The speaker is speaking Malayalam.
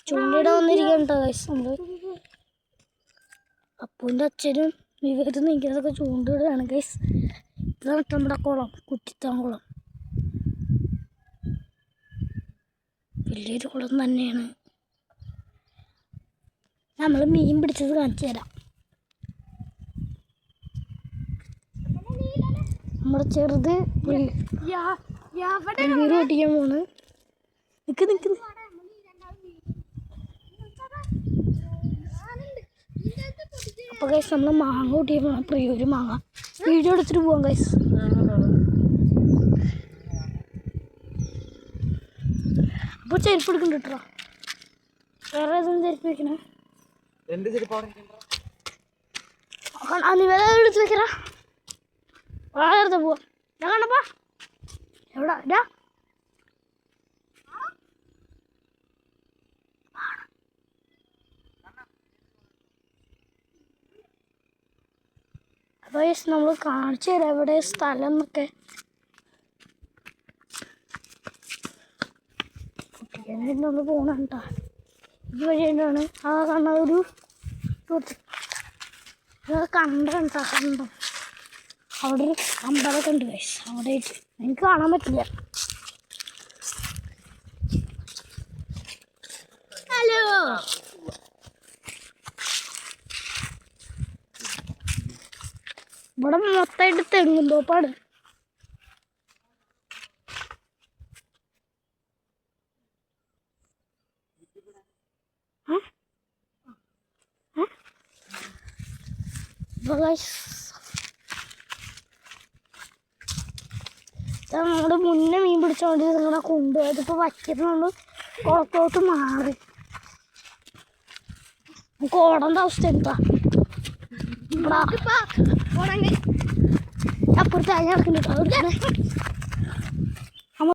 ചൂണ്ടിടാൻ വന്നിരിക്കണ്ടോ ഗൈസ് നമ്മള്. അപ്പൂൻ്റെ അച്ഛനും വിവേകത്തിൽ നിൽക്കുന്നതൊക്കെ ചൂണ്ടിടുകയാണ് ഗൈസ്. ഇതാണ് നമ്മുടെ കുളം, കുറ്റിത്താങ്കുളം. വലിയൊരു കുളം തന്നെയാണ്. നമ്മൾ മീൻ പിടിച്ചത് കാണിച്ചു തരാം. നമ്മുടെ ചെറുത് വീട് ഓട്ടിക്കാൻ പോണ്. നിക്ക് അപ്പൊ ഗൈസ് നമ്മൾ മാങ്ങ ഓട്ടിക്കാൻ പോകണം. പ്രിയൊരു മാങ്ങ വീഡിയോ എടുത്തിട്ട് പോവാം ഗൈസ്. അപ്പോൾ ചെരുപ്പ് എടുക്കണ്ട കേട്ടോ. വേറെ ഏതൊന്നും ചെരുപ്പ് വെക്കണേ. നിവേദ എടുത്ത് വെക്കടാ. വേറെ പോവാ. ഞാൻ കാണപ്പാ എവിടാ അപ്പോൾ നമ്മൾ കാണിച്ചു തരാം എവിടെ സ്ഥലം എന്നൊക്കെ. കുട്ടിക്കാനായിട്ട് നമ്മൾ പോകണം കേട്ടോ. ഇത് വഴിയാണ് ആ കാണുന്ന ഒരു കണ്ടം കേട്ടോ. കണ്ടം അവിടെ ഒരു അമ്പലമൊക്കെ ഉണ്ട് ഗൈസ്. അവിടെ എനിക്ക് കാണാൻ പറ്റില്ല. ഹലോ ഇവിടെ മൊത്തമായിട്ട് തെങ്ങും തോപ്പാണ്. നമ്മുടെ മുന്നേ മീൻ പിടിച്ചോണ്ട് നിങ്ങളെ കൊണ്ടുപോയത് ഇപ്പോൾ വയ്ക്കുന്നതുകൊണ്ട് കുളത്തോട്ട് മാറി. നമുക്ക് ഓടേണ്ട അവസ്ഥ എന്താ? അപ്പുറത്ത് അയാൾ നടക്കുന്നുണ്ട്.